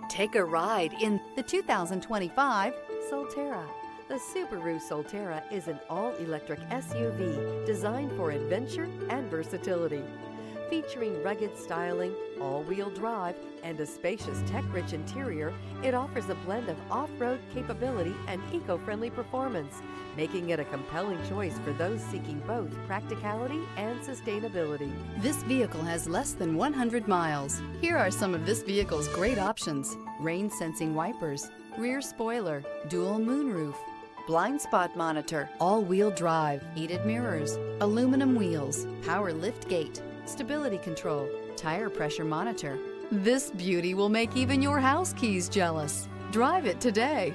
Take a ride in the 2025 Solterra. The Subaru Solterra is an all-electric SUV designed for adventure and versatility. Featuring rugged styling, all-wheel drive, and a spacious tech-rich interior, it offers a blend of off-road capability and eco-friendly performance, making it a compelling choice for those seeking both practicality and sustainability. This vehicle has less than 100 miles. Here are some of this vehicle's great options: rain-sensing wipers, rear spoiler, dual moonroof, blind spot monitor, all-wheel drive, heated mirrors, aluminum wheels, power lift gate, stability control, tire pressure monitor. This beauty will make even your house keys jealous. Drive it today.